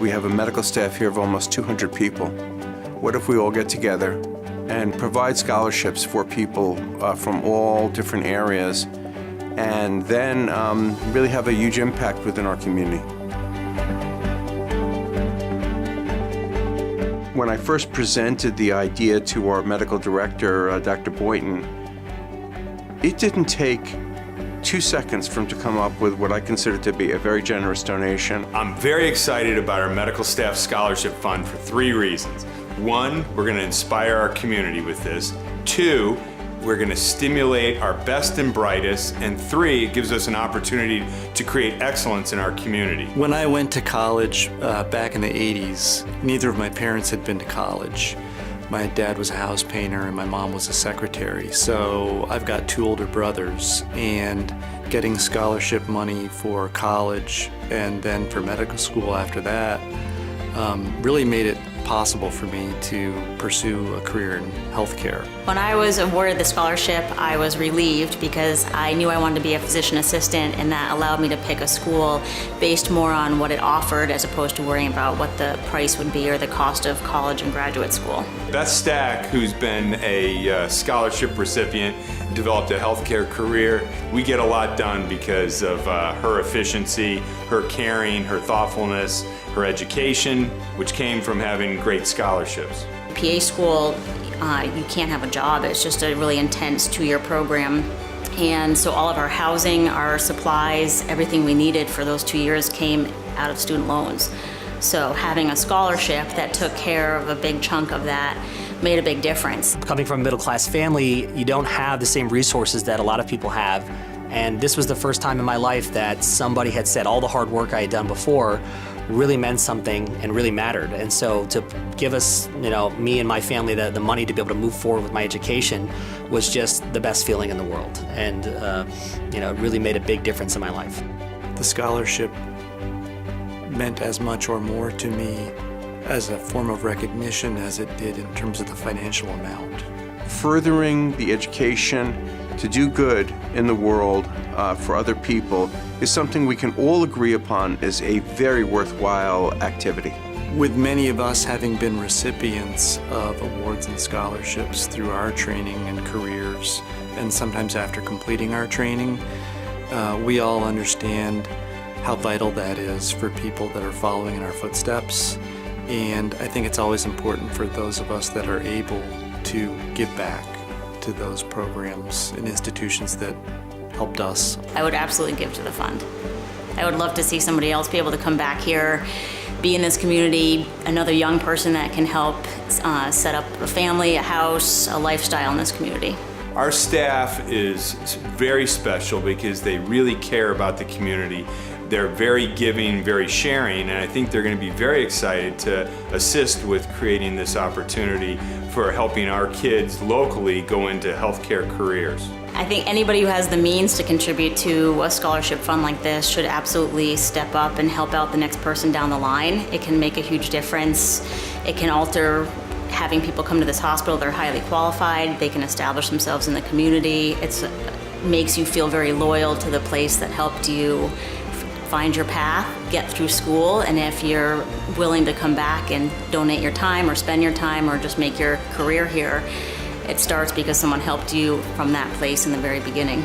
We have a medical staff here of almost 200 people. What if we all get together and provide scholarships for people from all different areas, and then really have a huge impact within our community? When I first presented the idea to our medical director, Dr. Boynton, it didn't take 2 seconds for him to come up with what I consider to be a very generous donation. I'm very excited about our Medical Staff Scholarship Fund for 3 reasons. 1, we're going to inspire our community with this. 2, we're going to stimulate our best and brightest. And 3, it gives us an opportunity to create excellence in our community. When I went to college back in the 80s, neither of my parents had been to college. My dad was a house painter and my mom was a secretary. So I've got 2 older brothers, and getting scholarship money for college and then for medical school after that really made it possible for me to pursue a career in healthcare. When I was awarded the scholarship, I was relieved because I knew I wanted to be a physician assistant, and that allowed me to pick a school based more on what it offered as opposed to worrying about what the price would be or the cost of college and graduate school. Beth Stack, who's been a scholarship recipient, developed a healthcare career. We get a lot done because of her efficiency, her caring, her thoughtfulness, her education, which came from having great scholarships. PA school, you can't have a job. It's just a really intense 2-year program. And so all of our housing, our supplies, everything we needed for those 2 years came out of student loans. So having a scholarship that took care of a big chunk of that made a big difference. Coming from a middle-class family, you don't have the same resources that a lot of people have. And this was the first time in my life that somebody had said all the hard work I had done before really meant something and really mattered. And so to give us, me and my family, the money to be able to move forward with my education was just the best feeling in the world. And, it really made a big difference in my life. The scholarship meant as much or more to me as a form of recognition as it did in terms of the financial amount. Furthering the education to do good in the world for other people is something we can all agree upon is a very worthwhile activity. With many of us having been recipients of awards and scholarships through our training and careers, and sometimes after completing our training, we all understand how vital that is for people that are following in our footsteps. And I think it's always important for those of us that are able to give back to those programs and institutions that helped us. I would absolutely give to the fund. I would love to see somebody else be able to come back here, be in this community, another young person that can help set up a family, a house, a lifestyle in this community. Our staff is very special because they really care about the community. They're very giving, very sharing, and I think they're going to be very excited to assist with creating this opportunity for helping our kids locally go into healthcare careers. I think anybody who has the means to contribute to a scholarship fund like this should absolutely step up and help out the next person down the line. It can make a huge difference. It can alter having people come to this hospital. They're highly qualified. They can establish themselves in the community. It makes you feel very loyal to the place that helped you find your path, get through school, and if you're willing to come back and donate your time or spend your time or just make your career here, it starts because someone helped you from that place in the very beginning.